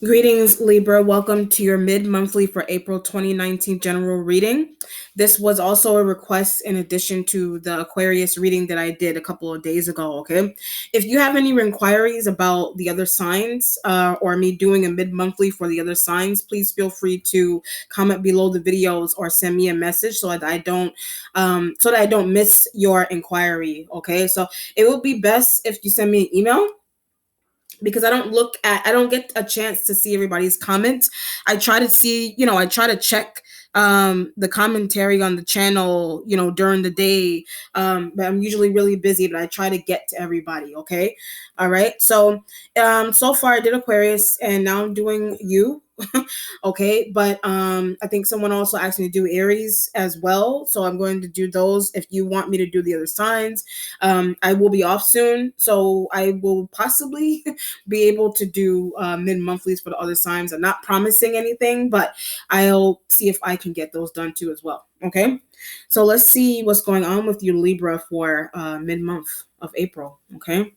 Greetings, Libra. Welcome to your mid-monthly for April 2019 general reading. This was also a request in addition to the Aquarius reading that I did a couple of days ago, okay? If you have any inquiries about the other signs or me doing a mid-monthly for the other signs, please feel free to comment below the videos or send me a message so that I don't miss your inquiry, okay? So it would be best if you send me an email because I don't get a chance to see everybody's comments. I try to see, I try to check the commentary on the channel, during the day. But I'm usually really busy, but I try to get to everybody, okay? All right. So far I did Aquarius and now I'm doing you. Okay, but I think someone also asked me to do Aries as well, so I'm going to do those. If you want me to do the other signs, I will be off soon, so I will possibly be able to do mid-monthlies for the other signs. I'm not promising anything, but I'll see if I can get those done too as well. Okay, so let's see what's going on with you, Libra, for mid-month of April. Okay.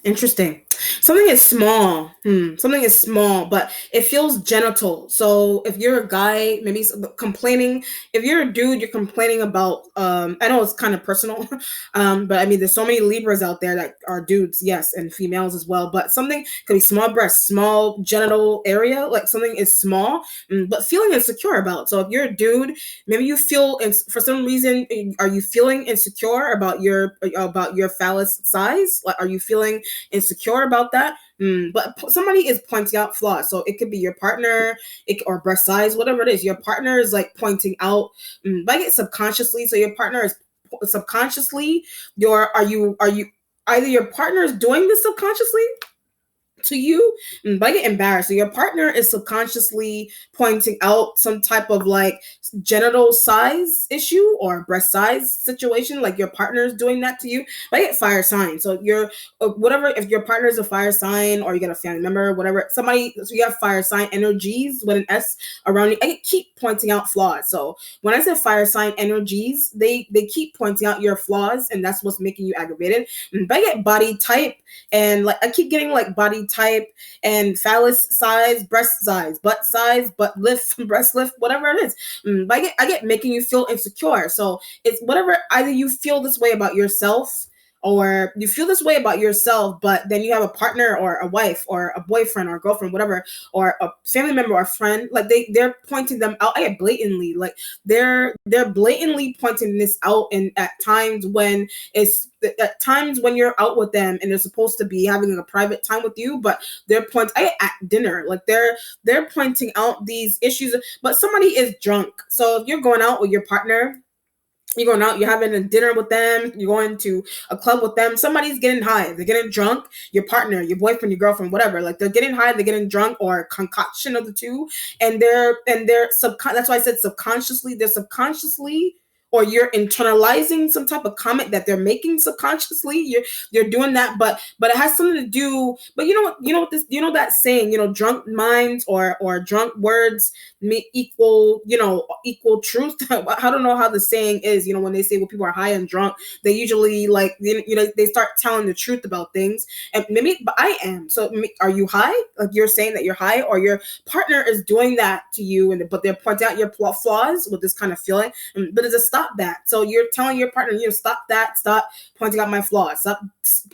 Interesting. Something is small. Something is small, but it feels genital. So if you're a guy, maybe complaining. If you're a dude, you're complaining about. I know it's kind of personal, but I mean, there's so many Libras out there that are dudes, yes, and females as well. But something could be small breast, small genital area, like something is small, but feeling insecure about. So if you're a dude, maybe you feel, for some reason, are you feeling insecure about your phallus size? Like, are you feeling insecure about that? But somebody is pointing out flaws. So it could be your partner, or breast size, whatever it is. Your partner is like pointing out, like it subconsciously. So your partner is subconsciously. Are you either your partner is doing this subconsciously to you, but I get embarrassed. So your partner is subconsciously pointing out some type of like genital size issue or breast size situation, like your partner is doing that to you. But I get fire sign. So you're whatever, if your partner is a fire sign or you get a family member, whatever, somebody, so you have fire sign energies with an S around you. I keep pointing out flaws. So when I say fire sign energies, they keep pointing out your flaws, and that's what's making you aggravated. But I get body type, and like I keep getting like body type and phallus size, breast size, butt lift, breast lift, whatever it is. But I get making you feel insecure. So it's whatever, either you feel this way about yourself, or you feel this way about yourself, but then you have a partner or a wife or a boyfriend or a girlfriend, whatever, or a family member or a friend, like they're pointing them out. I get blatantly, like they're blatantly pointing this out, and at times when you're out with them and they're supposed to be having a private time with you, but they're pointing at dinner, like they're pointing out these issues. But somebody is drunk. So if you're going out with your partner, you're going out, you're having a dinner with them, you're going to a club with them, somebody's getting high, they're getting drunk, your partner, your boyfriend, your girlfriend, whatever, like they're getting high, they're getting drunk, or a concoction of the two, and that's why I said subconsciously, they're subconsciously, or you're internalizing some type of comment that they're making subconsciously. You're doing that, but it has something to do. But that saying, drunk minds or drunk words equal truth. I don't know how the saying is. When they say when people are high and drunk, they usually like they start telling the truth about things. And maybe, but I am. So are you high? Like you're saying that you're high, or your partner is doing that to you, but they're pointing out your flaws with this kind of feeling. But it's a stop that. So you're telling your partner, stop that. Stop pointing out my flaws. Stop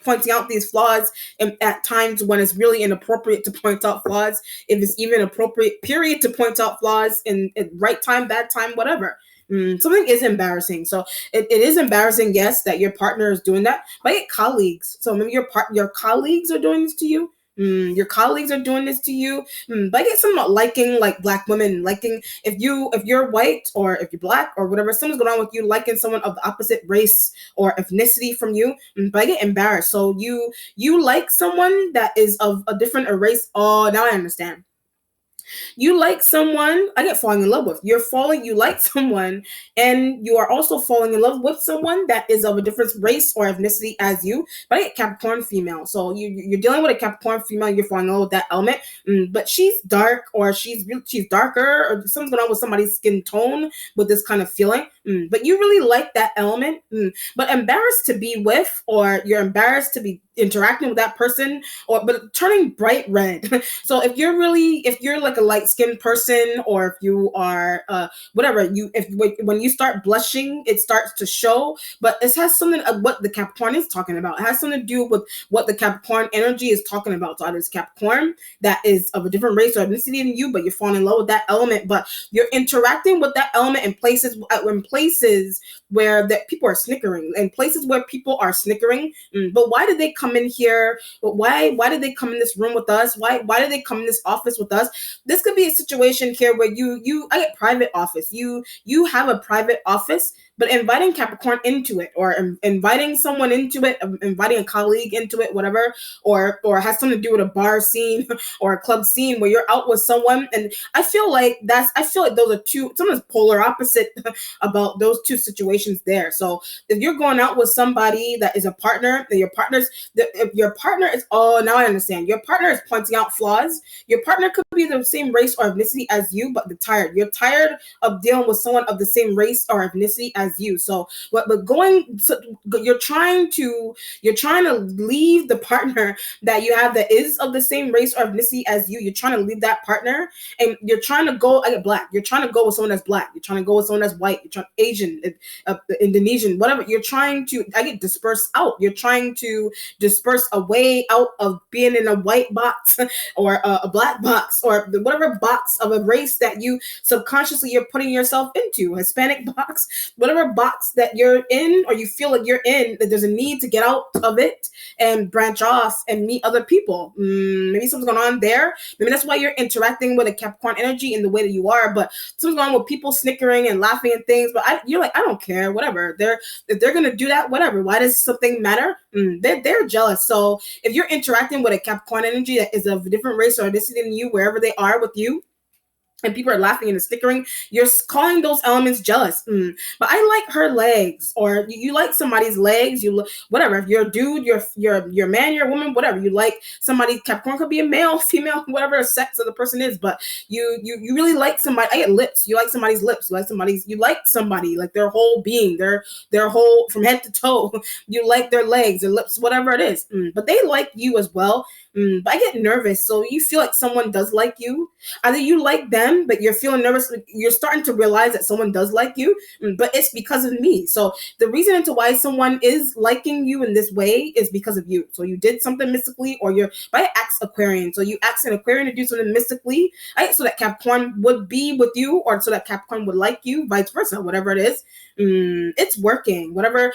pointing out these flaws, and at times when it's really inappropriate to point out flaws, if it's even appropriate period to point out flaws in right time, bad time, whatever. Something is embarrassing. So it is embarrassing, yes, that your partner is doing that. But colleagues. So maybe your colleagues are doing this to you. Your colleagues are doing this to you. But I get something about liking, like black women, liking, if you're white or if you're black or whatever, something's going on with you, liking someone of the opposite race or ethnicity from you. But I get embarrassed. So you like someone that is of a different race. Oh, now I understand. You like someone, I get falling in love with. You like someone, and you are also falling in love with someone that is of a different race or ethnicity as you. But I get Capricorn female. So you're dealing with a Capricorn female, you're falling in love with that element. But she's dark, or she's darker, or something's going on with somebody's skin tone with this kind of feeling. But you really like that element, but embarrassed to be with, or you're embarrassed to be interacting with that person, or but turning bright red. So if you're like a light skinned person, or if you are whatever, if when you start blushing, it starts to show. But it has something of what the Capricorn is talking about. It has something to do with what the Capricorn energy is talking about. So either it's Capricorn that is of a different race or ethnicity than you, but you're falling in love with that element, but you're interacting with that element in places where that people are snickering, and places where people are snickering. But why did they come in here? But why did they come in this room with us? Why did they come in this office with us? This could be a situation here where I get private office. You have a private office, but inviting Capricorn into it, or inviting someone into it, inviting a colleague into it, whatever, or has something to do with a bar scene or a club scene where you're out with someone. And I feel like those are sometimes polar opposite about those two situations there. So if you're going out with somebody that is a partner, and if your partner is, oh, now I understand. Your partner is pointing out flaws. Your partner could be the same race or ethnicity as you, but you're tired of dealing with someone of the same race or ethnicity as you. So you're trying to leave the partner that you have that is of the same race or ethnicity as you. You're trying to leave that partner, and you're trying to go, I get black. You're trying to go with someone that's black. You're trying to go with someone that's white. You're trying Asian, Indonesian, whatever. You're trying to, I get dispersed out. You're trying to disperse away out of being in a white box or a black box, or whatever box of a race that you subconsciously you're putting yourself into, Hispanic box, whatever box that you're in, or you feel like you're in, that there's a need to get out of it and branch off and meet other people. Maybe something's going on there. Maybe that's why you're interacting with a Capricorn energy in the way that you are. But something's going on with people snickering and laughing and things. But you're like, I don't care, whatever. If they're gonna do that, whatever. Why does something matter? They're jealous. So if you're interacting with a Capricorn energy that is of a different race or ethnicity than you, wherever they are with you, and people are laughing and snickering, you're calling those elements jealous. But I like her legs, or you like somebody's legs. Whatever. If you're a dude, you're a man, you're a woman, whatever. You like somebody. Capricorn could be a male, female, whatever sex of the person is. But you really like somebody. I get lips. You like somebody's lips. You like somebody like their whole being, their whole from head to toe. You like their legs, their lips, whatever it is. But they like you as well. But I get nervous. So you feel like someone does like you. Either you like them, but you're feeling nervous. You're starting to realize that someone does like you, but it's because of me. So the reason into why someone is liking you in this way is because of you. So you did something mystically, or I asked Aquarian. So you asked an Aquarian to do something mystically, right? So that Capricorn would be with you, or so that Capricorn would like you, vice versa, whatever it is. It's working. Whatever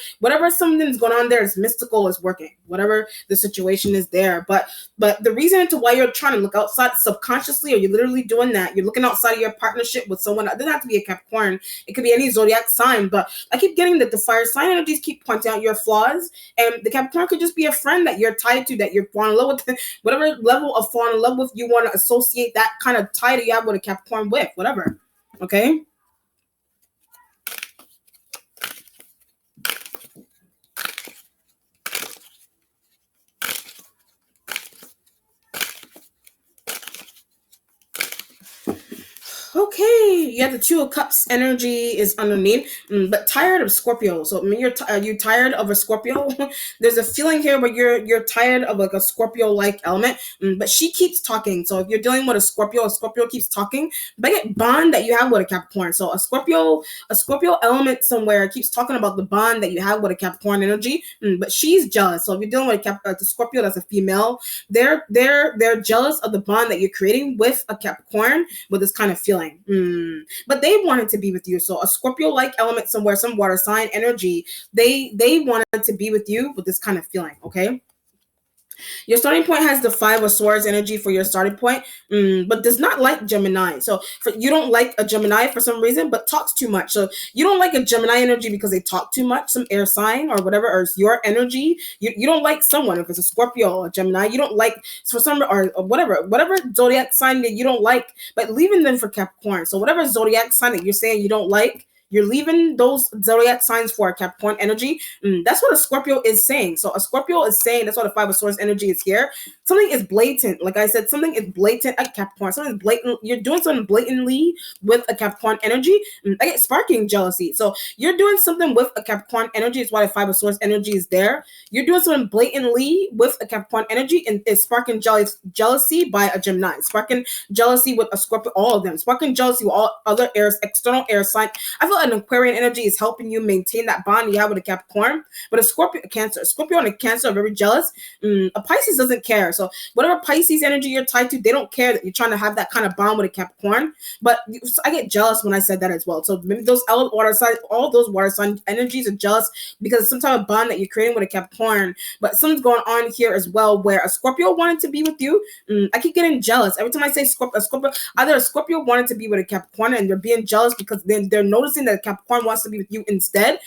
something's going on there is mystical, is working. Whatever the situation is there. But the reason into why you're trying to look outside subconsciously, or you're literally doing that, you're looking outside of your partnership with someone. It doesn't have to be a Capricorn. It could be any zodiac sign. But I keep getting that the fire sign energies keep pointing out your flaws, and the Capricorn could just be a friend that you're tied to, that you're falling in love with. Whatever level of falling in love with you want to associate that kind of tie that you have with a Capricorn with, whatever. Okay. Okay, you have the Two of Cups energy is underneath, but tired of Scorpio. So I mean, are you tired of a Scorpio? There's a feeling here where you're tired of like a Scorpio-like element, but she keeps talking. So if you're dealing with a Scorpio keeps talking. But I get bond that you have with a Capricorn. So a Scorpio element somewhere keeps talking about the bond that you have with a Capricorn energy, but she's jealous. So if you're dealing with the Scorpio that's a female, they're jealous of the bond that you're creating with a Capricorn with this kind of feeling. But they wanted to be with you. So a Scorpio-like element somewhere, some water sign energy, they wanted to be with you with this kind of feeling. Okay. Your starting point has the Five of Swords energy for your starting point, but does not like Gemini. So you don't like a Gemini for some reason, but talks too much. So you don't like a Gemini energy because they talk too much, some air sign or whatever, or it's your energy. You don't like someone if it's a Scorpio or Gemini. You don't like for some or whatever zodiac sign that you don't like, but leaving them for Capricorn. So whatever zodiac sign that you're saying you don't like, you're leaving those zodiac signs for a Capricorn energy. That's what a Scorpio is saying. So a Scorpio is saying that's why the Five of Swords energy is here. Something is blatant. Like I said, something is blatant at Capricorn. Something is blatant. You're doing something blatantly with a Capricorn energy. I get sparking jealousy. So you're doing something with a Capricorn energy. It's why the Five of Swords energy is there. You're doing something blatantly with a Capricorn energy, and it's sparking jealousy by a Gemini. Sparking jealousy with a Scorpio. All of them. Sparking jealousy with all other airs, external air sign. I feel an Aquarian energy is helping you maintain that bond you have with a Capricorn. But a Scorpio and a Cancer are very jealous. A Pisces doesn't care. So whatever Pisces energy you're tied to, they don't care that you're trying to have that kind of bond with a Capricorn. But I get jealous when I said that as well. So maybe those water signs, all those water sign energies are jealous because of some type of bond that you're creating with a Capricorn. But something's going on here as well where a Scorpio wanted to be with you. I keep getting jealous every time I say Scorpio. Either a Scorpio wanted to be with a Capricorn and they're being jealous because they're noticing that a Capricorn wants to be with you instead.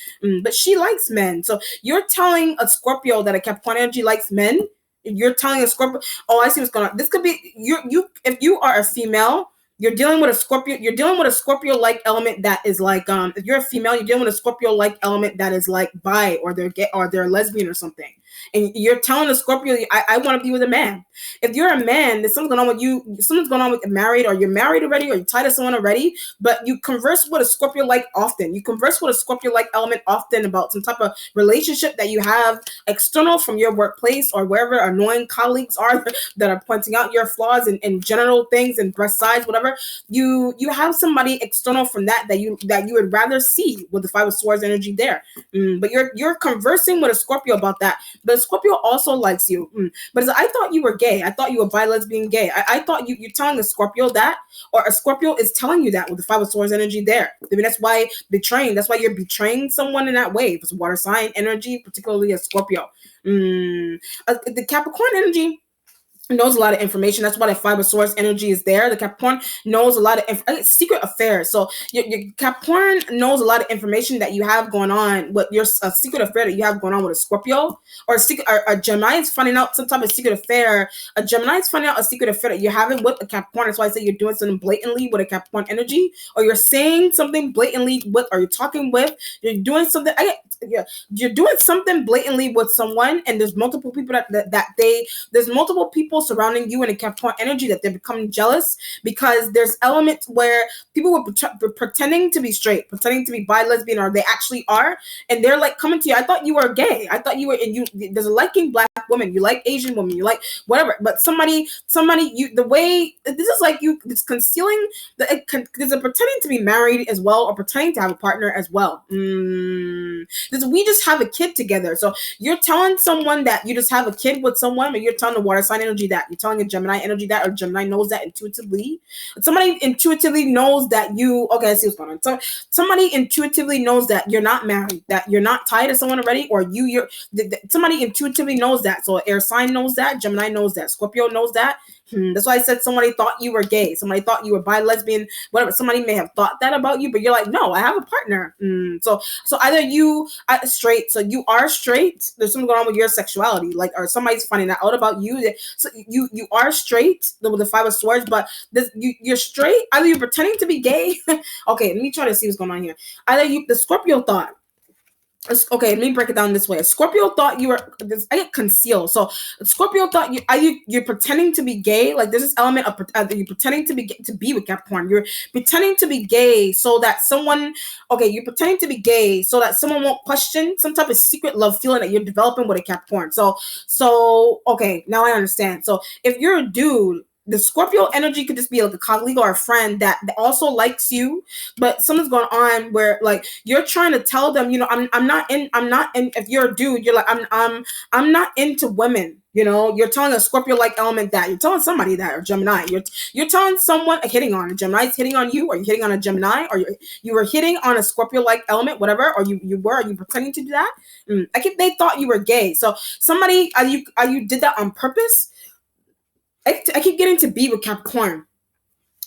But she likes men. So you're telling a Scorpio that a Capricorn energy likes men. You're telling a Scorpio, oh, I see what's going on. This could be you if you are a female, you're dealing with a Scorpio, you're dealing with a Scorpio-like element that is like if you're a female, you're dealing with a Scorpio-like element that is like bi or they're gay or they're lesbian or something. And you're telling a Scorpio, I want to be with a man. If you're a man, there's something going on with you, something's going on with married, or you're married already, or you're tied to someone already, but you converse with a Scorpio like often. You converse with a Scorpio like element often about some type of relationship that you have external from your workplace or wherever annoying colleagues are that are pointing out your flaws and general things and breast size, whatever. You have somebody external from that you would rather see with the Five of Swords energy there. But you're conversing with a Scorpio about that. The Scorpio also likes you. But I thought you were gay. I thought you were bi, lesbian, gay. I thought you're telling a Scorpio that, or a Scorpio is telling you that with the Five of Swords energy there. I mean, that's why betraying. That's why you're betraying someone in that way. If it's water sign energy, particularly a Scorpio. The Capricorn energy knows a lot of information. That's why the Five of Swords energy is there. The Capricorn knows a lot of secret affairs. So your Capricorn knows a lot of information that you have going on. What your secret affair that you have going on with a Scorpio or a Gemini is finding out some type of secret affair. A Gemini is finding out a secret affair that you're having with a Capricorn. That's why I say you're doing something blatantly with a Capricorn energy, or you're saying something blatantly with, or you're talking with. You're doing something. You're doing something blatantly with someone, and there's multiple people there's multiple people surrounding you in a Capricorn energy that they're becoming jealous because there's elements where people were pretending to be straight, pretending to be bi, lesbian, or they actually are, and they're like coming to you. I thought you were gay. I thought you were, and you. There's a liking black women, you like Asian women, you like whatever. But somebody, you the way this is like you, it's concealing there's a pretending to be married as well, or pretending to have a partner as well. We just have a kid together. So you're telling someone that you just have a kid with someone, but you're telling the water sign energy that. You're telling a Gemini energy that, or Gemini knows that intuitively. Somebody intuitively knows that you, okay, I see what's going on. Somebody intuitively knows that you're not married, that you're not tied to someone already, or somebody intuitively knows that. So air sign knows that, Gemini knows that, Scorpio knows that. That's why I said somebody thought you were gay. Somebody thought you were bi, lesbian, whatever. Somebody may have thought that about you, but you're like, no, I have a partner. So either you are straight, so you are straight. There's something going on with your sexuality, like, or somebody's finding that out about you. So you are straight with the Five of Swords, but you're straight. Either you're pretending to be gay. Okay, let me try to see what's going on here. Either the Scorpio thought. Okay, let me break it down this way. Scorpio thought you were. I get concealed. So Scorpio thought you're pretending to be gay. Like there's this element of you're pretending to be with Capricorn. You're pretending to be gay so that someone. Okay, you're pretending to be gay so that someone won't question some type of secret love feeling that you're developing with a Capricorn. So okay, now I understand. So if you're a dude the Scorpio energy could just be like a colleague or a friend that also likes you, but something's going on where like you're trying to tell them, I'm not in. If you're a dude, you're like, I'm not into women. You're telling a Scorpio like element that you're telling somebody that, or Gemini. You're telling someone hitting on a Gemini's hitting on you, or you're hitting on a Gemini, or you were hitting on a Scorpio like element, whatever, or are you pretending to do that? They thought you were gay. So somebody, are you did that on purpose? I keep getting to be with Capricorn.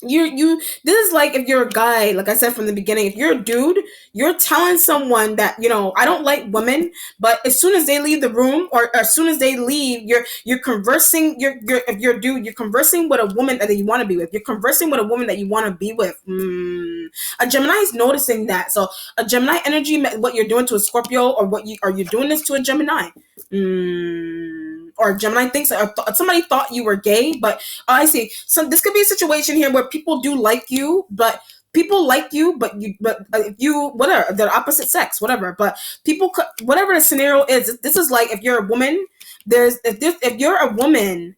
This is like if you're a guy, like I said from the beginning, if you're a dude, you're telling someone that, I don't like women, but as soon as they leave the room, or as soon as they leave, you're conversing, if you're a dude, you're conversing with a woman that you want to be with. You're conversing with a woman that you want to be with. A Gemini is noticing that. So a Gemini energy, what you're doing to a Scorpio, or are you doing this to a Gemini? Or Gemini thinks, or somebody thought you were gay, but I see. So this could be a situation here where people do like you, but if you, whatever, the opposite sex, whatever, but people could, whatever the scenario is, this is like if you're a woman,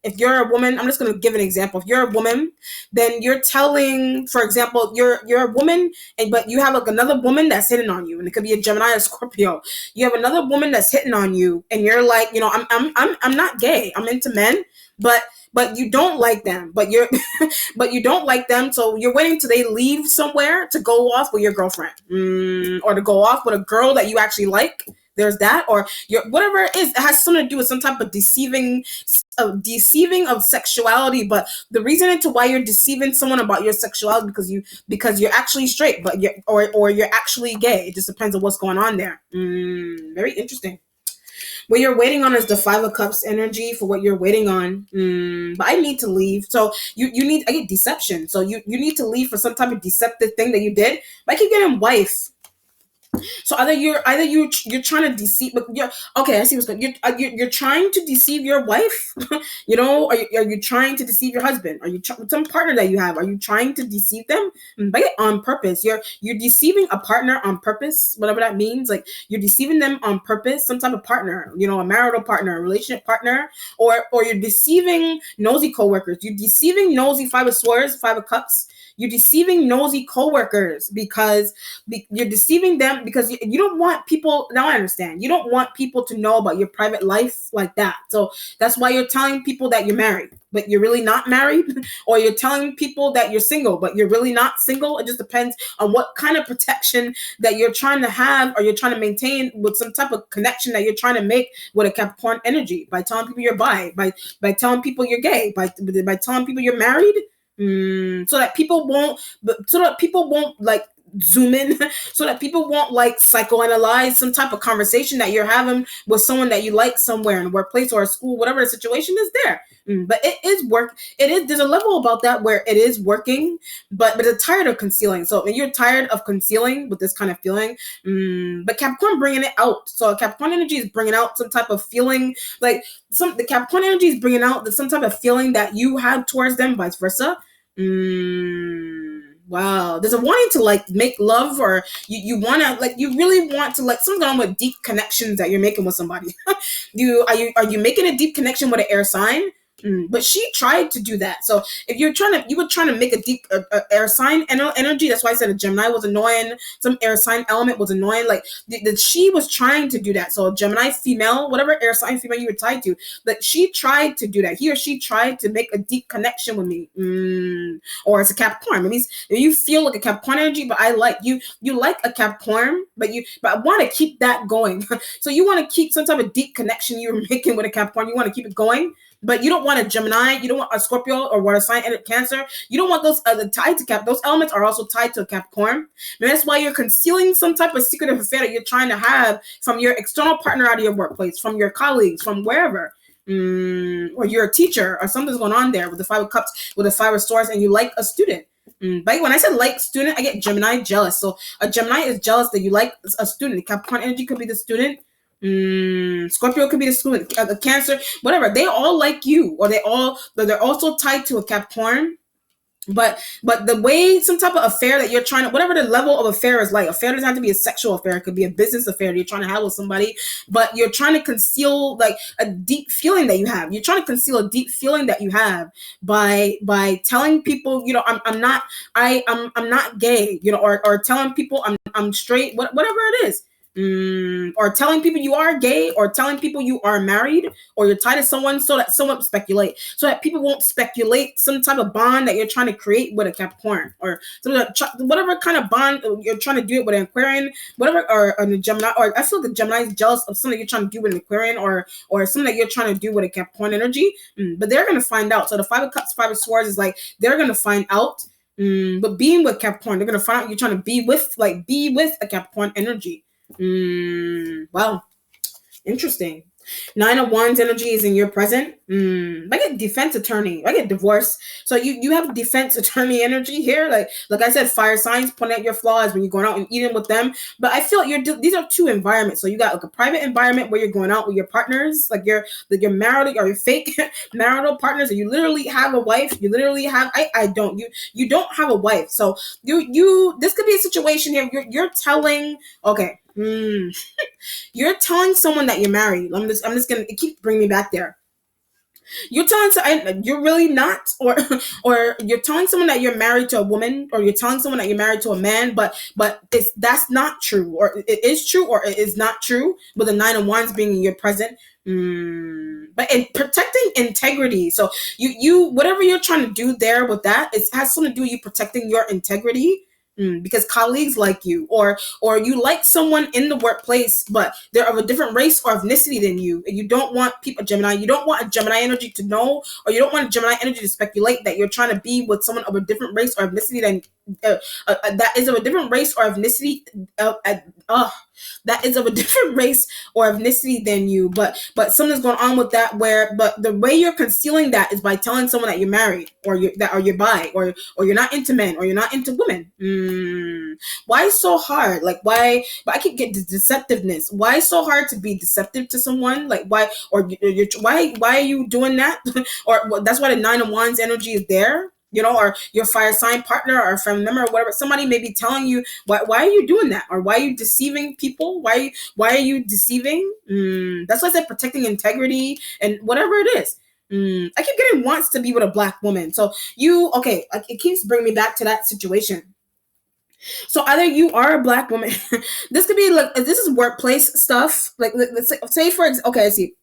if you're a woman, I'm just going to give an example. If you're a woman, then you're telling, for example, you're a woman, but you have like another woman that's hitting on you, and it could be a Gemini or Scorpio. You have another woman that's hitting on you, and you're like, I'm not gay, I'm into men, but you don't like them, but you don't like them, so you're waiting till they leave somewhere to go off with your girlfriend, or to go off with a girl that you actually like. There's that, or whatever it is. It has something to do with some type of deceiving of sexuality. But the reason into why you're deceiving someone about your sexuality because you're actually straight, but you're actually gay. It just depends on what's going on there. Very interesting. What you're waiting on is the Five of Cups energy for what you're waiting on. But I need to leave. So you need, I get deception. So you need to leave for some type of deceptive thing that you did. But I keep getting wife. So either you're trying to deceive, but okay. I see what's going. You're trying to deceive your wife. Are you trying to deceive your husband? Are you some partner that you have? Are you trying to deceive them? But on purpose. You're deceiving a partner on purpose, whatever that means. Like you're deceiving them on purpose. Some type of partner, a marital partner, a relationship partner, or you're deceiving nosy coworkers. You're deceiving nosy Five of Swords, Five of Cups. You're deceiving nosy coworkers because you're deceiving them because you don't want people. Now I understand. You don't want people to know about your private life like that. So that's why you're telling people that you're married, but you're really not married, or you're telling people that you're single, but you're really not single. It just depends on what kind of protection that you're trying to have, or you're trying to maintain with some type of connection that you're trying to make with a Capricorn energy by telling people you're by telling people you're gay, by telling people you're married. So that people won't like zoom in, so that people won't like psychoanalyze some type of conversation that you're having with someone that you like somewhere in a workplace or a school, whatever the situation is there. But it is work. There's a level about that where it is working, but they're tired of concealing. So when you're tired of concealing with this kind of feeling, but Capricorn bringing it out. So Capricorn energy is bringing out some type of feeling, like the Capricorn energy is bringing out some type of feeling that you have towards them, vice versa. Wow, there's a wanting to like make love, or you want to like, you really want to like something on with deep connections that you're making with somebody. Are you making a deep connection with an air sign? But she tried to do that. So if you were trying to make a deep air sign energy. That's why I said a Gemini was annoying. Some air sign element was annoying. Like she was trying to do that. So a Gemini female, whatever air sign female you were tied to, that she tried to do that. He or she tried to make a deep connection with me. Or it's a Capricorn. Maybe you feel like a Capricorn energy, but I like you. You like a Capricorn, but I want to keep that going. So you want to keep some type of deep connection you were making with a Capricorn. You want to keep it going. But you don't want a Gemini, you don't want a Scorpio or water sign and Cancer. You don't want those tied to Cap. Those elements are also tied to a Capricorn. And that's why you're concealing some type of secretive affair that you're trying to have from your external partner out of your workplace, from your colleagues, from wherever. Or you're a teacher, or something's going on there with the Five of Cups, with the Five of Swords, and you like a student. But when I said like student, I get Gemini jealous. So a Gemini is jealous that you like a student. Capricorn energy could be the student. Scorpio could be the student, the Cancer, whatever. They all like you, or they're also tied to a Capricorn. But the way, some type of affair that you're trying to, whatever the level of affair is, like, affair doesn't have to be a sexual affair, it could be a business affair that you're trying to have with somebody, but you're trying to conceal like a deep feeling that you have. You're trying to conceal a deep feeling that you have by telling people, I'm not, I'm not gay, or telling people I'm straight, whatever it is. Or telling people you are gay, or telling people you are married, or you're tied to someone, so that someone speculate, so that people won't speculate some type of bond that you're trying to create with a Capricorn, or whatever kind of bond you're trying to do it with an Aquarian, whatever, or a Gemini. Or I feel like the Gemini is jealous of something you're trying to do with an Aquarian, or something that you're trying to do with a Capricorn energy. But they're gonna find out. So the Five of Cups, Five of Swords is like they're gonna find out. But being with Capricorn, they're gonna find out you're trying to be with a Capricorn energy. Wow. Interesting. Nine of Wands energy is in your present. I get defense attorney. I get divorce. So you have defense attorney energy here. Like I said, fire signs, pointing out your flaws when you're going out and eating with them. But I feel like these are two environments. So you got like a private environment where you're going out with your partners, like your marital or your fake marital partners, and you literally have a wife. You literally have. I don't. You don't have a wife. So you this could be a situation here. You're telling. Okay. You're telling someone that you're married. I'm just gonna keep bringing me back there. You're telling you're really not, or you're telling someone that you're married to a woman, or you're telling someone that you're married to a man, but that's not true, or it is true, or it is not true. With the Nine of Wands being in your present. But in protecting integrity, so you whatever you're trying to do there with that, it has something to do with you protecting your integrity. Because colleagues like you, or you like someone in the workplace, but they're of a different race or ethnicity than you, and you don't want people, Gemini, you don't want a Gemini energy to know, or you don't want a Gemini energy to speculate that you're trying to be with someone of a different race or ethnicity than that is of a different race or ethnicity. That is of a different race or ethnicity than you, but something's going on with that, but the way you're concealing that is by telling someone that you're married, or you're bi, or you're not into men, or you're not into women. Why so hard? Like, why? But I keep getting the deceptiveness. Why so hard to be deceptive to someone? Like, why? Or why are you doing that? Or that's why the Nine of Wands energy is there. Or your fire sign partner or a family member or whatever, somebody may be telling you, why are you doing that? Or why are you deceiving people? Why are you deceiving? That's why I said protecting integrity and whatever it is. I keep getting wants to be with a black woman. So it keeps bringing me back to that situation. So either you are a black woman. This could be like, this is workplace stuff. Like, let's say for example, okay, I see.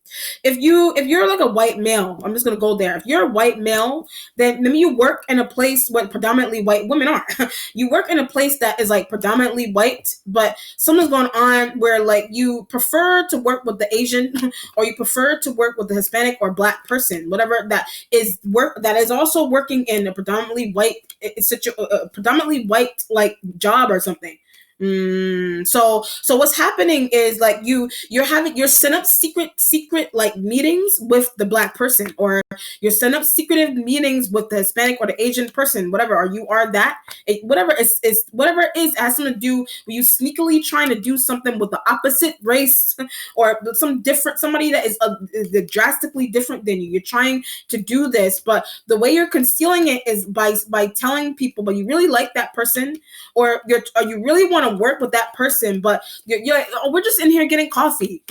If you're like a white male, I'm just gonna go there. If you're a white male, then maybe you work in a place where predominantly white women are. You work in a place that is like predominantly white, but something's going on where like you prefer to work with the Asian, or you prefer to work with the Hispanic or black person, whatever that is also working in a predominantly white predominantly white like job or something. So what's happening is like you're setting up secret like meetings with the black person, or you're setting up secretive meetings with the Hispanic or the Asian person, whatever, or you are that, whatever it is has something to do with you sneakily trying to do something with the opposite race, or somebody that is drastically different than you. You're trying to do this, but the way you're concealing it is by telling people, but you really like that person, or you really want to work with that person, but you're like, oh, we're just in here getting coffee.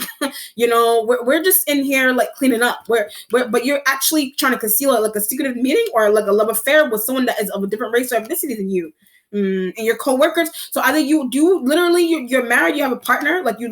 We're just in here like cleaning up. But you're actually trying to conceal it, like a secretive meeting or like a love affair with someone that is of a different race or ethnicity than you. And your coworkers. So either you do literally you're married, you have a partner, like you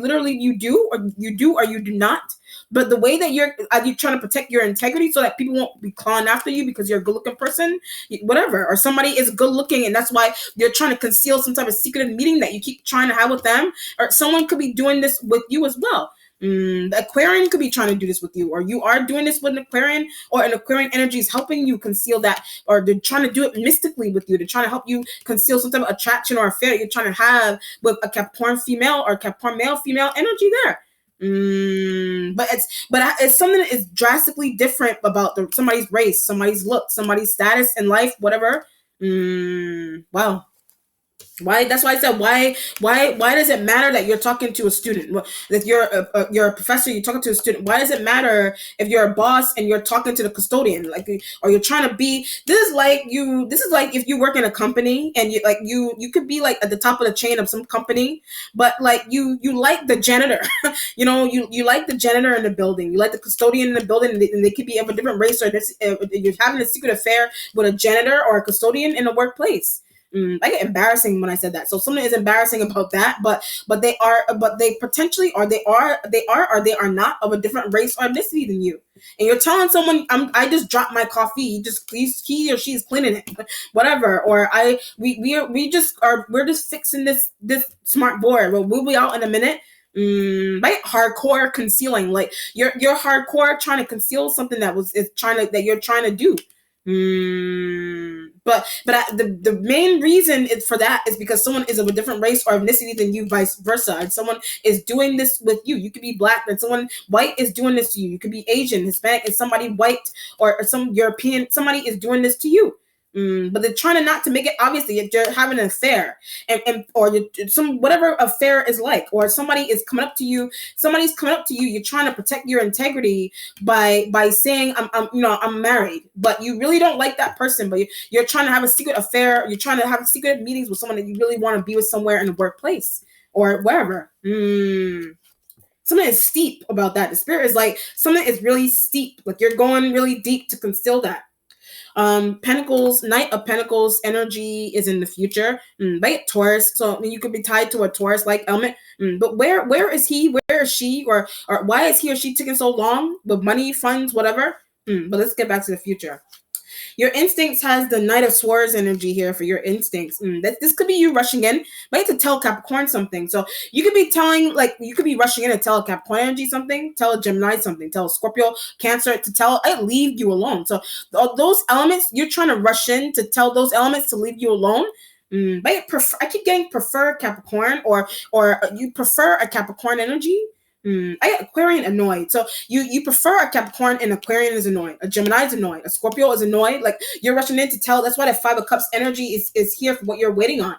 do, or you do not. But the way that you're trying to protect your integrity so that people won't be clawing after you because you're a good-looking person, whatever, or somebody is good-looking and that's why you're trying to conceal some type of secretive meeting that you keep trying to have with them, or someone could be doing this with you as well. The Aquarian could be trying to do this with you, or you are doing this with an Aquarian, or an Aquarian energy is helping you conceal that, or they're trying to do it mystically with you. They're trying to help you conceal some type of attraction or affair you're trying to have with a Capricorn female or Capricorn male female energy there. But it's something that is drastically different about somebody's race, somebody's look, somebody's status in life, whatever. Wow. Why? That's why I said why does it matter that you're talking to a student? If you're a professor, you're talking to a student. Why does it matter if you're a boss and you're talking to the custodian? Like, or you're trying to be. This is like you. This is like if you work in a company and you could be like at the top of the chain of some company, but like you like the janitor. You like the janitor in the building. You like the custodian in the building, and they could be of a different race, or this, you're having a secret affair with a janitor or a custodian in the workplace. I get embarrassing when I said that. So something is embarrassing about that, but they potentially, or or they are not of a different race or ethnicity than you. And you're telling someone, I just dropped my coffee. He or she is cleaning it, whatever. Or we're just fixing this smart board. We'll be out in a minute. Right, hardcore concealing. Like you're hardcore trying to conceal something that you're trying to do. The main reason is for that is because someone is of a different race or ethnicity than you, vice versa. And someone is doing this with you. You could be black, and someone white is doing this to you. You could be Asian, Hispanic, and somebody white or some European. Somebody is doing this to you. But they're trying to not to make it obviously if you're having an affair, and or some whatever affair is like, or somebody's coming up to you. You're trying to protect your integrity by saying I'm married, but you really don't like that person, but you're trying to have a secret affair. You're trying to have secret meetings with someone that you really want to be with somewhere in the workplace or wherever. Something is steep about that. The spirit is like something is really steep. Like you're going really deep to conceal that. Pentacles, Knight of Pentacles energy is in the future. Right, Taurus. So you could be tied to a Taurus-like element. But where is he? Where is she? Or why is he or she taking so long with money, funds, whatever? But let's get back to the future. Your instincts has the Knight of Swords energy here for your instincts. This could be you rushing in, but you have to tell Capricorn something. So you could be you could be rushing in to tell a Capricorn energy something, tell a Gemini something, tell a Scorpio, Cancer to tell it leave you alone. So those elements, you're trying to rush in to tell those elements to leave you alone. But I keep getting prefer Capricorn or you prefer a Capricorn energy. I get Aquarian annoyed. So you prefer a Capricorn, and Aquarian is annoyed. A Gemini is annoyed. A Scorpio is annoyed. Like you're rushing in to tell. That's why the Five of Cups energy is here for what you're waiting on.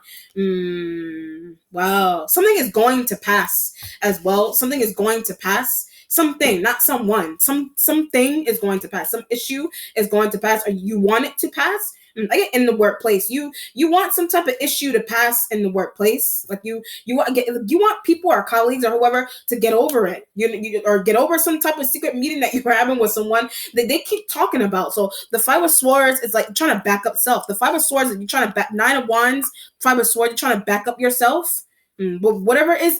Wow. Something is going to pass as well. Something is going to pass. Something, not someone. Something is going to pass. Some issue is going to pass, or you want it to pass. Like in the workplace, you want some type of issue to pass in the workplace. Like you want people or colleagues or whoever to get over it. Or get over some type of secret meeting that you were having with someone that they keep talking about. So the Five of Swords is like trying to back up self. The Five of Swords, you're trying to back. Nine of Wands, Five of Swords, you're trying to back up yourself. But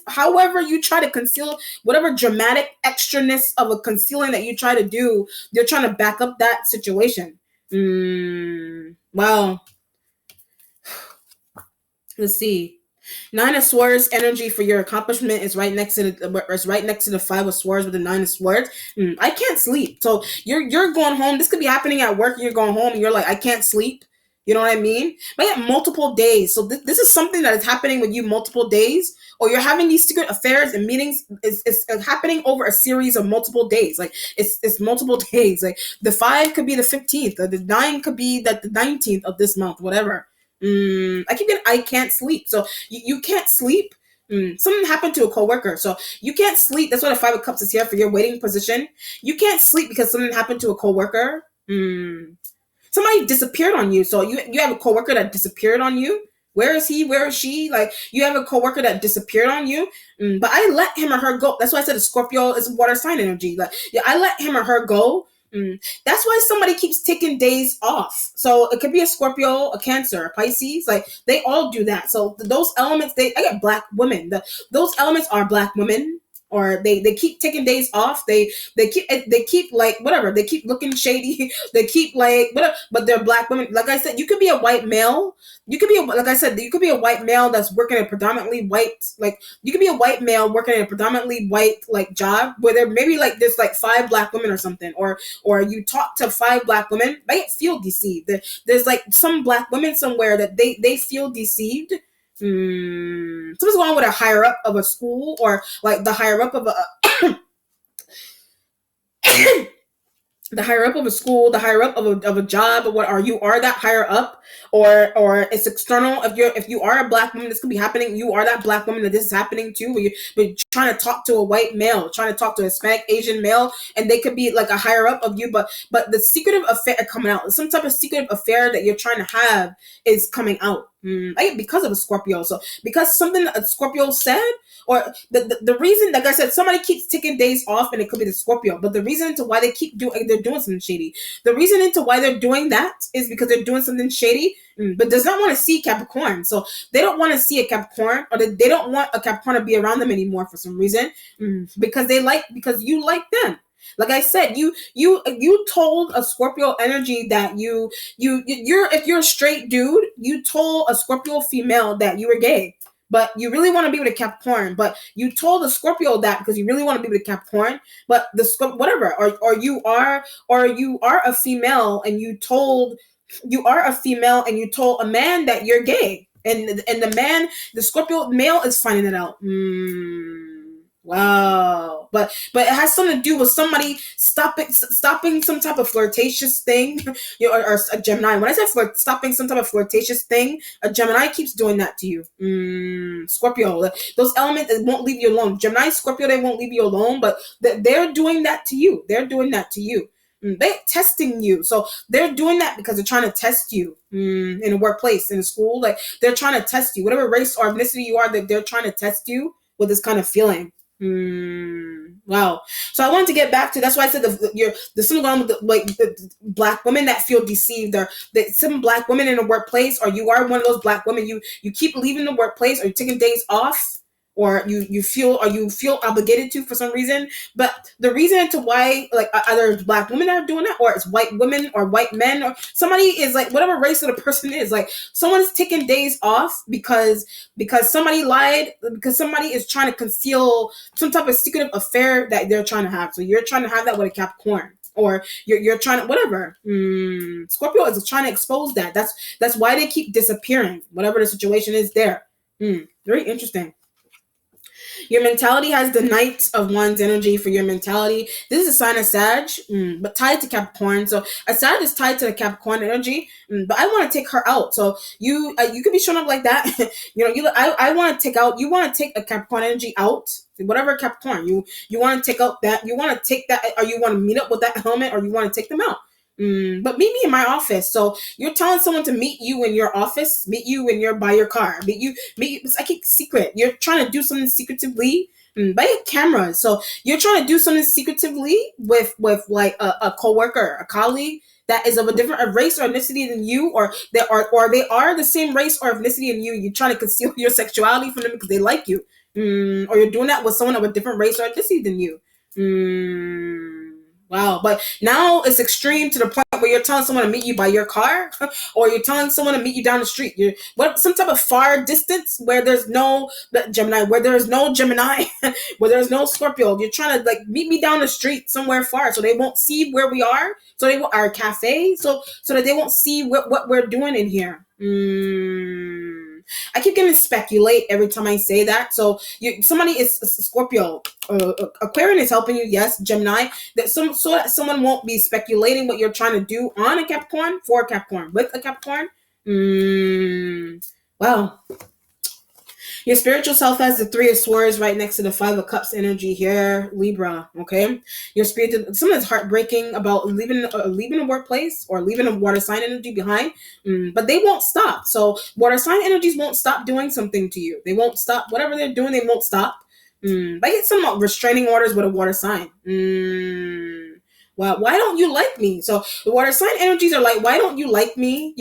however you try to conceal, whatever dramatic extraness of a concealing that you try to do, you're trying to back up that situation. Wow. Let's see. Nine of Swords energy for your accomplishment is right next to the Five of Swords with the Nine of Swords. I can't sleep. So you're going home. This could be happening at work. You're going home and you're like, I can't sleep. You know what I mean? But yeah, multiple days. So this is something that is happening with you multiple days, or you're having these secret affairs and meetings. It's happening over a series of multiple days. Like it's multiple days. Like the 5 could be the 15th, or the 9 could be the 19th of this month, whatever. I can't sleep. So you can't sleep. Something happened to a coworker, so you can't sleep. That's why the Five of Cups is here for your waiting position. You can't sleep because something happened to a coworker. Somebody disappeared on you. So you have a coworker that disappeared on you. Where is he? Where is she? Like you have a coworker that disappeared on you. But I let him or her go. That's why I said the Scorpio is water sign energy. Like yeah, I let him or her go. That's why somebody keeps taking days off. So it could be a Scorpio, a Cancer, a Pisces. Like they all do that. So those elements, I get black women. Those elements are black women, or they keep taking days off. They keep like whatever. They keep looking shady. They keep like whatever. But they're black women. Like I said, you could be a white male. You could be you could be a white male that's working a predominantly white, like you could be a white male working in a predominantly white like job where there maybe like there's like 5 black women or something, or you talk to 5 black women, they feel deceived. There's like some black women somewhere that they feel deceived. Something's going on with a higher up of a school, or like the higher up of a the higher up of a school, the higher up of a job, or what, or you are that higher up, or it's external. If you are a black woman, this could be happening. You are that black woman that this is happening to. But you're trying to talk to a white male, trying to talk to a Hispanic Asian male, and they could be like a higher up of you. But the secretive affair coming out, some type of secretive affair that you're trying to have is coming out. Because of a Scorpio. So because something a Scorpio said, or the reason, like I said, somebody keeps taking days off, and it could be the Scorpio. But the reason to why they're doing something shady. The reason into why they're doing that is because they're doing something shady, but does not want to see Capricorn. So they don't want to see a Capricorn, or they don't want a Capricorn to be around them anymore for some reason, because you like them. Like I said, you told a Scorpio energy that if you're a straight dude, you told a Scorpio female that you were gay, but you really want to be with a Capricorn. But you told a Scorpio that because you really want to be with a Capricorn. But whatever, or you are a female, and you told a man that you're gay, and the Scorpio male is finding it out. Wow, but it has something to do with somebody stopping some type of flirtatious thing, or a Gemini. When I say stopping some type of flirtatious thing, a Gemini keeps doing that to you. Scorpio, those elements won't leave you alone. Gemini, Scorpio, they won't leave you alone, but they're doing that to you. They're testing you. So they're doing that because they're trying to test you in a workplace, in a school. Like they're trying to test you, whatever race or ethnicity you are. That they're trying to test you with this kind of feeling. Wow. So I wanted to get back to, that's why I said the something going on with the black women that feel deceived, or some black women in a workplace, or you are one of those black women, you keep leaving the workplace, or you're taking days off, or you feel obligated to for some reason. But the reason to why, like, either it's black women that are doing that, or it's white women or white men, or somebody is like, whatever race of the person is, like someone's taking days off because somebody lied, because somebody is trying to conceal some type of secretive affair that they're trying to have. So you're trying to have that with a Capricorn, or you're trying to whatever. Scorpio is trying to expose that. That's why they keep disappearing, whatever the situation is there. Very interesting. Your mentality has the Knight of Wands energy for your mentality. This is a sign of Sag, but tied to Capricorn. So a Sag is tied to the Capricorn energy, but I want to take her out. So you could be showing up like that. I want to take out. You want to take a Capricorn energy out. Whatever Capricorn you want to take out that, you want to take that, or you want to meet up with that helmet, or you want to take them out. But meet me in my office. So you're telling someone to meet you in your office, meet you when you're by your car, meet you. It's like a secret. You're trying to do something secretively by a camera. So you're trying to do something secretively with like a coworker, a colleague that is of a different race or ethnicity than you, or they are the same race or ethnicity than you. You're trying to conceal your sexuality from them because they like you, or you're doing that with someone of a different race or ethnicity than you. Wow, but now it's extreme to the point where you're telling someone to meet you by your car, or you're telling someone to meet you down the street. Some type of far distance where there's no Gemini, where there is no Gemini, where there's no Scorpio. You're trying to like meet me down the street somewhere far, so they won't see where we are. So they will our cafe, so that they won't see what we're doing in here. I keep getting speculate every time I say that. So somebody is Scorpio, Aquarian is helping you. Yes, Gemini. So that someone won't be speculating what you're trying to do on a Capricorn, for a Capricorn, with a Capricorn. Wow. Your spiritual self has the Three of Swords right next to the Five of Cups energy here, Libra. Okay, your spiritual, something that's heartbreaking about leaving a workplace, or leaving a water sign energy behind, but they won't stop. So water sign energies won't stop doing something to you. They won't stop whatever they're doing. They won't stop. I get some restraining orders with a water sign. Well, why don't you like me? So the water sign energies are like, why don't you like me?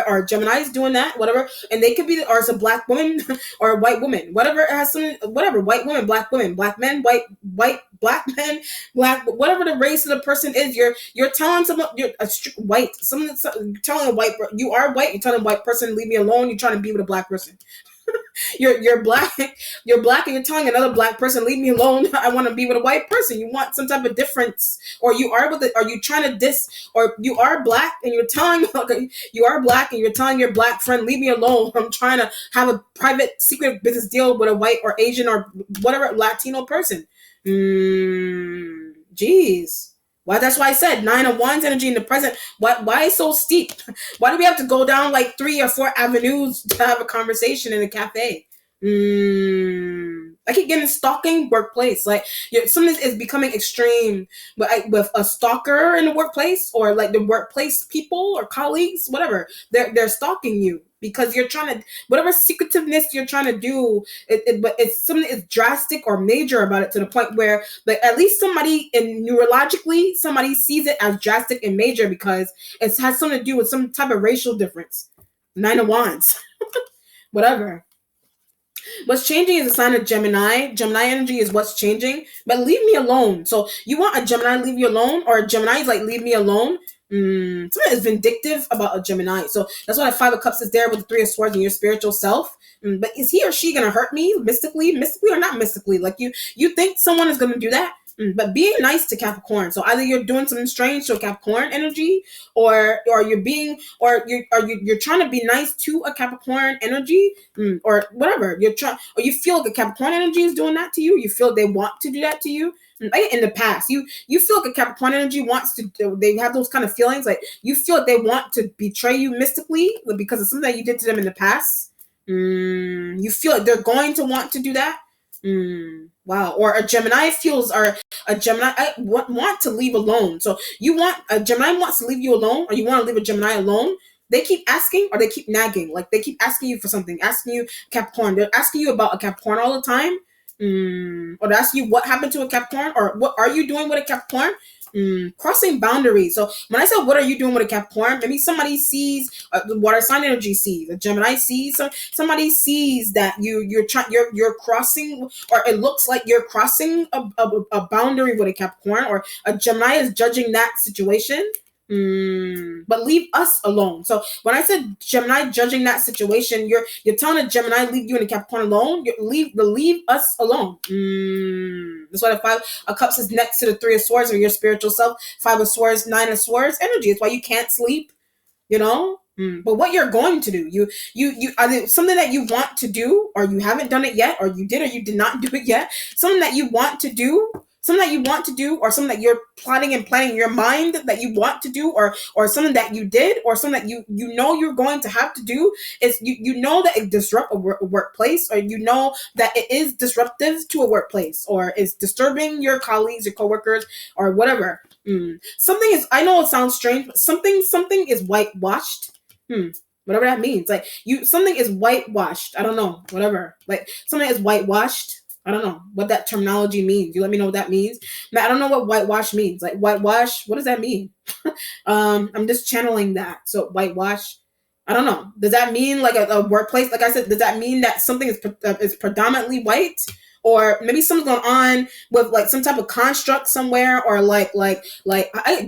Or Gemini is doing that, whatever. And they could be, or it's a black woman or a white woman, whatever. It has some, whatever, white women, black men, white, black men, black, whatever the race of the person is. You're telling someone, you're a white, you're telling a white, you are white, you're telling a white person, leave me alone. You're trying to be with a black person. You're black, and you're telling another black person, leave me alone. I want to be with a white person. You want some type of difference, or you are with it, or you trying to or you are black and you're telling your black friend, leave me alone. I'm trying to have a private secret business deal with a white or Asian or whatever Latino person. Jeez. Why? That's why I said 9 of Wands energy in the present. Why is so steep? Why do we have to go down like 3 or 4 avenues to have a conversation in a cafe? I keep getting stalking workplace. Like something is becoming extreme, but with a stalker in the workplace, or like the workplace people or colleagues, whatever. They're stalking you because you're trying to, whatever secretiveness you're trying to do. But it's something that's drastic or major about it, to the point where like at least somebody in neurologically somebody sees it as drastic and major because it has something to do with some type of racial difference. 9 of Wands, whatever. What's changing is a sign of Gemini. Gemini energy is what's changing, but leave me alone. So you want a Gemini leave you alone, or a Gemini is like leave me alone. Something is vindictive about a Gemini. So that's why the 5 of Cups is there with the 3 of Swords and your spiritual self. But is he or she gonna hurt me mystically or not mystically? Like you think someone is gonna do that? But being nice to Capricorn. So either you're doing something strange to a Capricorn energy, or you're being, or you're trying to be nice to a Capricorn energy, or whatever you're trying, or you feel like a Capricorn energy is doing that to you. You feel they want to do that to you. Like in the past, you feel like a Capricorn energy wants to. They have those kind of feelings, like you feel like they want to betray you mystically because of something that you did to them in the past. You feel like they're going to want to do that. Wow. Or a Gemini feels, or a Gemini want to leave alone. So you want a Gemini wants to leave you alone, or you want to leave a Gemini alone. They keep asking, or they keep nagging. Like they keep asking you for something, asking you Capricorn. They're asking you about a Capricorn all the time. Or they're asking you what happened to a Capricorn, or what are you doing with a Capricorn. Crossing boundaries. So when I said what are you doing with a Capricorn, maybe somebody sees the water sign energy sees, a Gemini sees, somebody sees that you're crossing, or it looks like you're crossing a boundary with a Capricorn, or a Gemini is judging that situation. But leave us alone. So when I said Gemini judging that situation, you're telling a Gemini leave you and a Capricorn alone. You leave us alone. That's why the 5 of Cups is next to the 3 of Swords, or your spiritual self. 5 of Swords, 9 of Swords energy. It's why you can't sleep. You know. But what you're going to do, you either something that you want to do, or you haven't done it yet, or you did or you did not do it yet. Something that you want to do. Something that you want to do, or something that you're plotting and planning in your mind that you want to do, or something that you did, or something that you know you're going to have to do, is you know that it disrupts a workplace, or you know that it is disruptive to a workplace, or is disturbing your colleagues, your coworkers, or whatever. Something is, I know it sounds strange, but something is whitewashed. Whatever that means. Like something is whitewashed. I don't know. Whatever. Like something is whitewashed. I don't know what that terminology means. You let me know what that means. I don't know what whitewash means. Like whitewash, what does that mean? I'm just channeling that. So whitewash, I don't know. Does that mean like a workplace? Like I said, does that mean that something is predominantly white? Or maybe something's going on with like some type of construct somewhere, or like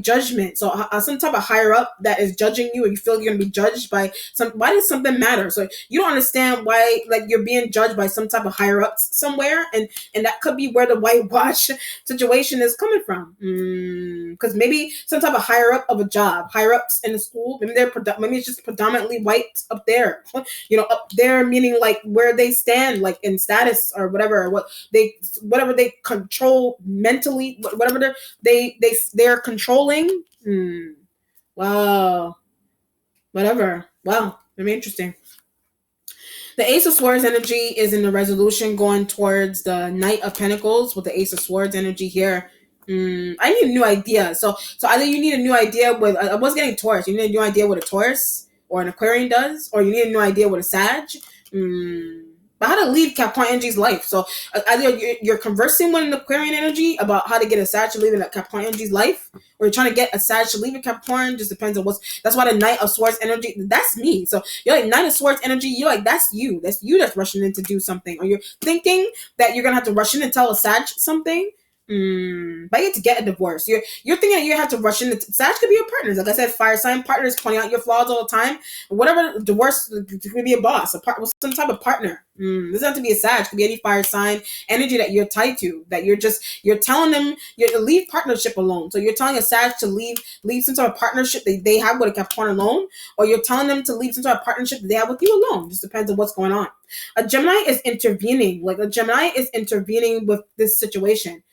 judgment. So some type of higher up that is judging you, or you feel you're gonna be judged by some. Why does something matter? So you don't understand why like you're being judged by some type of higher ups somewhere, and that could be where the whitewash situation is coming from. Because maybe some type of higher up of a job, higher ups in the school, maybe maybe it's just predominantly white up there. Up there meaning like where they stand, like in status or whatever, or whatever they control mentally, whatever they're controlling. Wow. Whatever. Wow. Very interesting. The Ace of Swords energy is in the resolution going towards the Knight of Pentacles with the Ace of Swords energy here. I need a new idea. So either you need a new idea with, I was getting Taurus. You need a new idea what a Taurus or an Aquarian does, or you need a new idea what a Sag. But how to leave Capricorn energy's life. So either you're conversing with an Aquarian energy about how to get a Sag to leave in a Capricorn energy's life, or you're trying to get a Sag to leave a Capricorn. Just depends on that's why the Knight of Swords energy, that's me. So you're like Knight of Swords energy, you're like, that's you that's rushing in to do something, or you're thinking that you're gonna have to rush in and tell a Sag something. But you have to get a divorce. You're thinking that you have to rush in. Sag could be your partners. Like I said, fire sign partners pointing out your flaws all the time. Whatever, divorce could be a boss, some type of partner. Doesn't have to be a Sag. It could be any fire sign energy that you're tied to. That you're telling them you leave partnership alone. So you're telling a Sag to leave some sort of partnership that they have with a Capricorn alone, or you're telling them to leave some sort of partnership that they have with you alone. Just depends on what's going on. A Gemini is intervening. Like a Gemini is intervening with this situation.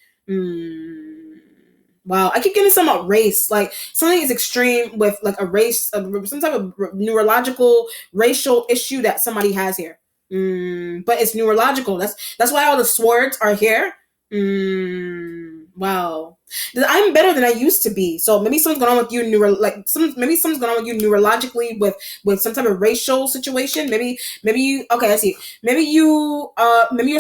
Wow, I keep getting some about race. Like something is extreme with like a race, some type of neurological racial issue that somebody has here. But it's neurological. That's why all the swords are here. Wow. I'm better than I used to be. So maybe something's going on with you maybe something's going on with you neurologically with some type of racial situation. Maybe you okay, I see. Maybe you're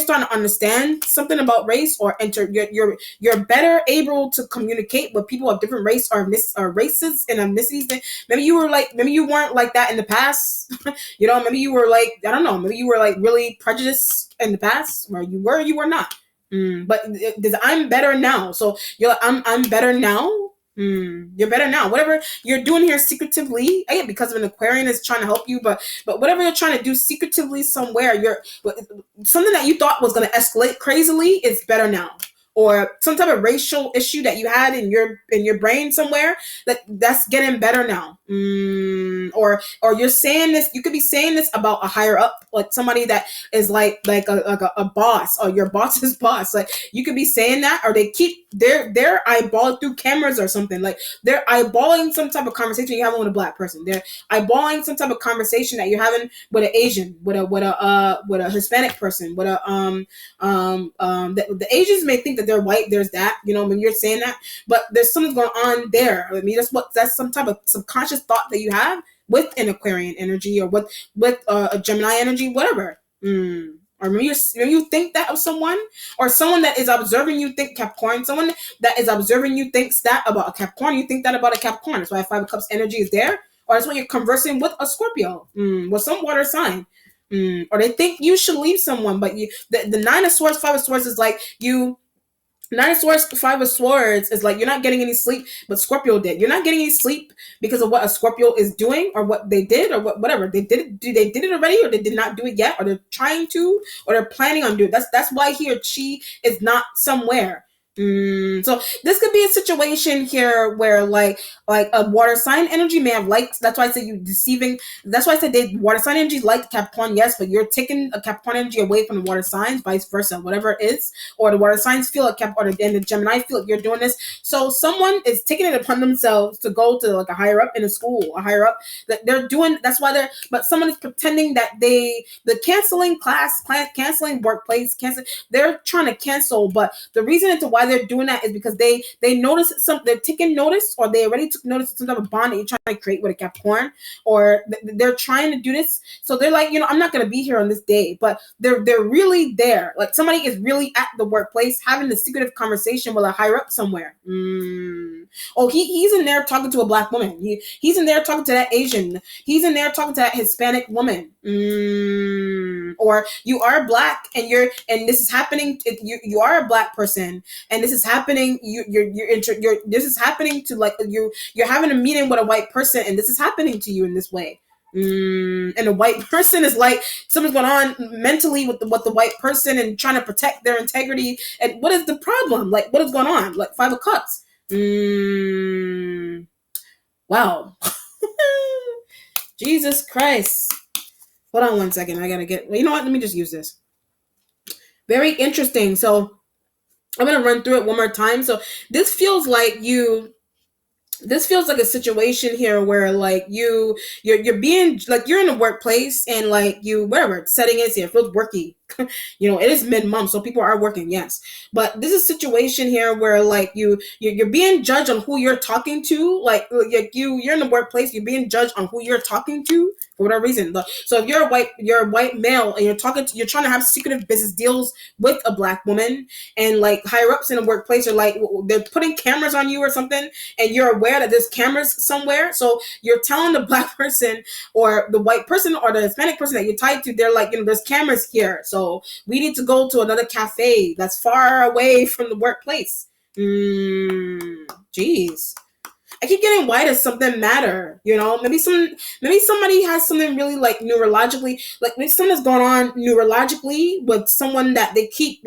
starting to understand something about race or enter you're better able to communicate with people of different race or races and ethnicities. Maybe you weren't like that in the past. Maybe you were like, I don't know, maybe you were like really prejudiced in the past, or you were not. But I'm better now. So you're like, I'm better now. You're better now. Whatever you're doing here secretively, again, because of an Aquarian is trying to help you, but whatever you're trying to do secretively somewhere, you're something that you thought was going to escalate crazily is better now. Or some type of racial issue that you had in your brain somewhere that's getting better now. Or you're saying this. You could be saying this about a higher up, like somebody that is like a boss or your boss's boss. Like you could be saying that, or they keep they're eyeballing through cameras or something. Like they're eyeballing some type of conversation you're having with a black person. They're eyeballing some type of conversation that you're having with an Asian, with a Hispanic person, with the Asians may think that they're white. There's that, when you're saying that, but there's something going on there. I mean, that's some type of subconscious thought that you have with an Aquarian energy or with a Gemini energy, whatever. Or maybe you think that of someone, or someone that is observing you think Capricorn. Someone that is observing you thinks that about a Capricorn. You think that about a Capricorn. That's why Five of Cups energy is there. Or that's why you're conversing with a Scorpio, with some water sign. Or they think you should leave someone, but the Nine of Swords, Five of Swords is like you. Nine of Swords, Five of Swords is like you're not getting any sleep, but Scorpio did. You're not getting any sleep because of what a Scorpio is doing, or what they did, or whatever they did. They did it already, or they did not do it yet, or they're trying to, or they're planning on doing it. That's why he or she is not somewhere. So this could be a situation here where like a water sign energy may have liked. That's why I said you deceiving. That's why I said they water sign energy like Capricorn, yes, but you're taking a Capricorn energy away from the water signs, vice versa, whatever it is, or the water signs feel like and the Gemini feel like you're doing this. So someone is taking it upon themselves to go to like a higher up in a school, a higher up that they're doing. That's why but someone is pretending that the canceling class, canceling workplace, they're trying to cancel, but the reason into why they're doing that is because they notice they're taking notice, or they already took notice of some type of bond that you're trying to create with a Capricorn, or they're trying to do this. So they're like, I'm not going to be here on this day, but they're really there. Like somebody is really at the workplace having the secretive conversation with a higher up somewhere. Oh, he's in there talking to a black woman. He's in there talking to that Asian. He's in there talking to that Hispanic woman. Or you are black and this is happening. You are a black person and this is happening. This is happening to like you're having a meeting with a white person and this is happening to you in this way. And a white person is like something's going on mentally with the white person and trying to protect their integrity. And what is the problem? Like what is going on? Like Five of Cups. Wow. Jesus Christ. Hold on one second. I gotta get. You know what? Let me just use this. Very interesting. So I'm gonna run through it one more time. So this feels like a situation here where like you're being like you're in the workplace and like whatever setting is here, it feels worky. It is mid-month, so people are working, yes. But this is a situation here where like you're being judged on who you're talking to. Like you're in the workplace, you're being judged on who you're talking to for whatever reason. So if you're a white male and you're trying to have secretive business deals with a black woman, and like higher ups in the workplace are like they're putting cameras on you or something, and you're aware that there's cameras somewhere. So you're telling the black person or the white person or the Hispanic person that you're tied to, they're like, there's cameras here. So we need to go to another cafe that's far away from the workplace. Jeez. I keep getting why does something matter? Maybe somebody has something really like neurologically, like maybe something's going on neurologically with someone that they keep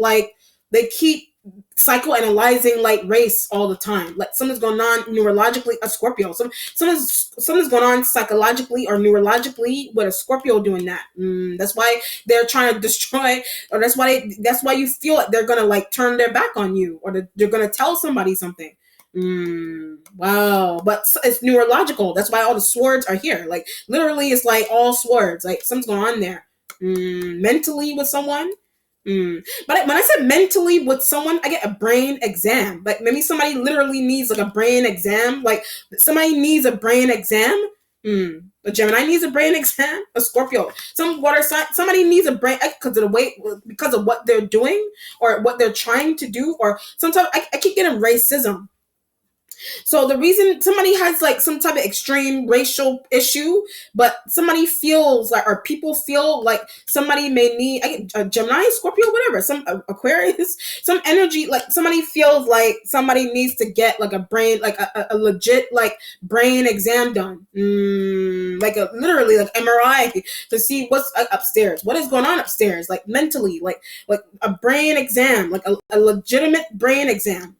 psychoanalyzing like race all the time. Like something's going on neurologically, a Scorpio. Something's going on psychologically or neurologically with a Scorpio doing that. That's why they're trying to destroy, or that's why you feel like they're gonna like turn their back on you, or they're gonna tell somebody something. Wow. But it's neurological. That's why all the swords are here. Like literally, it's like all swords. Like something's going on there. Mentally with someone. But when I said mentally with someone, I get a brain exam. Like maybe somebody literally needs like a brain exam. Like somebody needs a brain exam. A Gemini needs a brain exam. A Scorpio, some water sign, somebody needs a brain because of the way, because of what they're doing or what they're trying to do. Or sometimes I keep getting racism. So the reason somebody has like some type of extreme racial issue, but somebody feels like, or people feel like somebody may need a Gemini, Scorpio, whatever, some Aquarius, some energy, like somebody feels like somebody needs to get like a brain, like a legit like brain exam done, like a literally like MRI to see what's upstairs, what is going on upstairs, like mentally, like a brain exam, like a legitimate brain exam,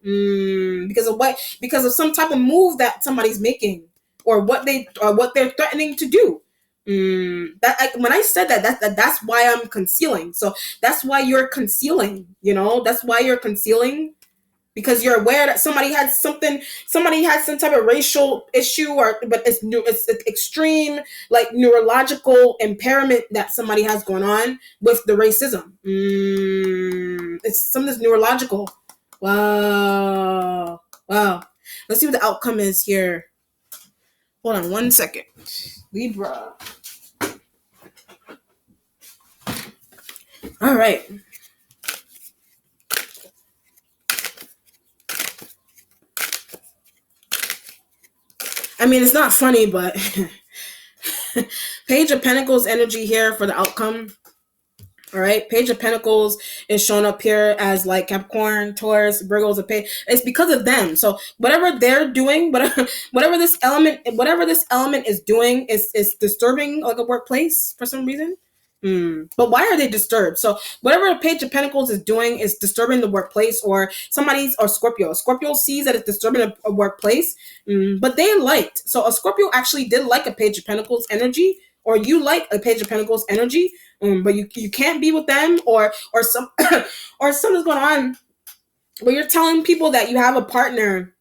because of what, because of some type of move that somebody's making, or what they're threatening to do. When I said that's why I'm concealing. So that's why you're concealing. That's why you're concealing, because you're aware that somebody has some type of racial issue, or but it's extreme like neurological impairment that somebody has going on with the racism. It's something that's neurological. Wow. Let's see what the outcome is here. Hold on 1 second. Libra. All right. I mean, it's not funny, but Page of Pentacles energy here for the outcome. All right, Page of Pentacles is shown up here as like Capricorn, Taurus, Virgo's a page. It's because of them. So whatever they're doing, whatever this element is doing is disturbing like a workplace for some reason. But why are they disturbed? So whatever the Page of Pentacles is doing is disturbing the workplace, or Scorpio. Scorpio sees that it's disturbing a workplace, but they liked. So a Scorpio actually did like a Page of Pentacles energy, or you like a Page of Pentacles energy, but you can't be with them, or some or something's going on where you're telling people that you have a partner,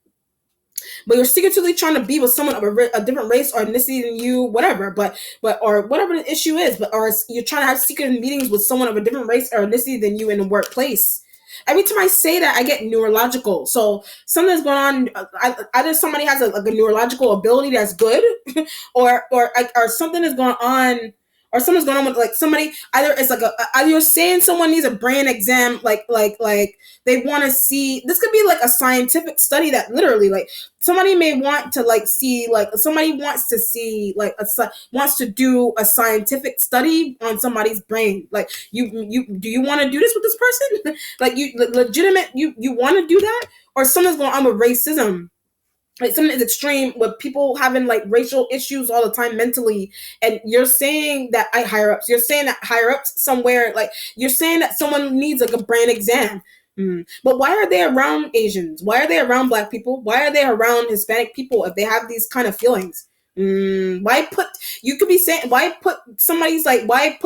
but you're secretly trying to be with someone of a different race or ethnicity than you, whatever, but or whatever the issue is, or you're trying to have secret meetings with someone of a different race or ethnicity than you in the workplace. Every time I say that, I get neurological. So something's going on. Either somebody has a neurological ability that's good, or something is going on. Or something's going on with like somebody. Either it's like either you're saying someone needs a brain exam, like they want to see. This could be like a scientific study that literally like somebody may want to like see, like somebody wants to see like wants to do a scientific study on somebody's brain. Like you do you want to do this with this person? Like you legitimate, you want to do that? Or something's going on with racism, like something is extreme with people having like racial issues all the time mentally, and you're saying that you're saying that higher ups somewhere, like you're saying that someone needs like a brain exam. But why are they around Asians? Why are they around Black people? Why are they around Hispanic people if they have these kind of feelings? Why put, you could be saying, why put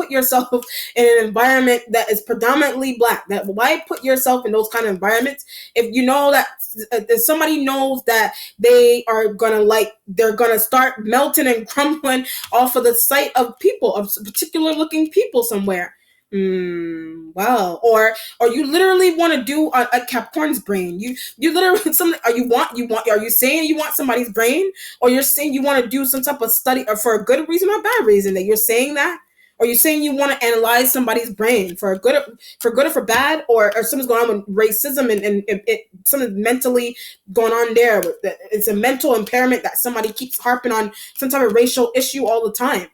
yourself in an environment that is predominantly Black? Why put yourself in those kind of environments if you know that if somebody knows that they're gonna start melting and crumbling off of the sight of people, of particular looking people somewhere? Wow. Or you literally want to do a Capricorn's brain. You literally something. Are you saying you want somebody's brain, or you're saying you want to do some type of study, or for a good reason or bad reason that you're saying that? Or you're saying you want to analyze somebody's brain for good or for bad, or something's going on with racism and something mentally going on there. It's a mental impairment that somebody keeps harping on some type of racial issue all the time.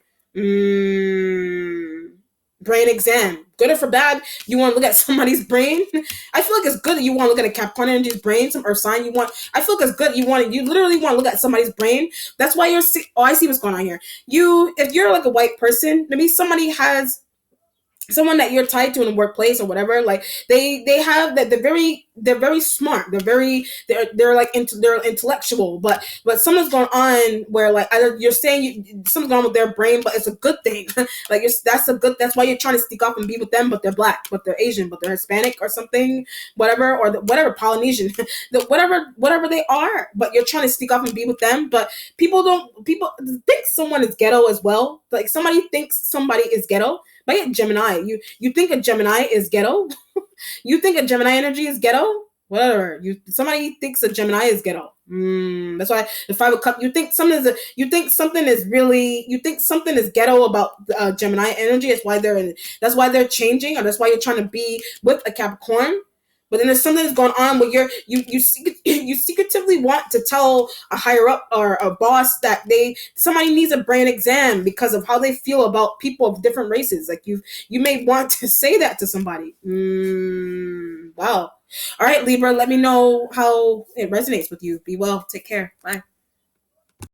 Brain exam, good or for bad, you want to look at somebody's brain. I feel like it's good that you want to look at a Capricorn energy's brain, some earth sign. I feel like it's good you literally want to look at somebody's brain. That's why I see what's going on here. If you're like a white person, maybe somebody has someone that you're tied to in the workplace or whatever, like they have that, they're very smart, they're like they're intellectual, but something's going on where like either you're saying something's going on with their brain, but it's a good thing. Like that's why you're trying to sneak off and be with them, but they're black, but they're Asian, but they're Hispanic or something, whatever, or whatever, Polynesian, whatever they are, but you're trying to sneak off and be with them. But people think someone is ghetto as well. Like somebody thinks somebody is ghetto. But yeah, Gemini, you think a Gemini is ghetto? You think a Gemini energy is ghetto? Whatever. Somebody thinks a Gemini is ghetto. That's why the 5 of Cups. You think something is ghetto about Gemini energy. That's why they're changing, or that's why you're trying to be with a Capricorn. But then there's something that's going on where you secretively want to tell a higher up or a boss that somebody needs a brain exam because of how they feel about people of different races. Like you may want to say that to somebody. Wow. All right, Libra, let me know how it resonates with you. Be well. Take care. Bye.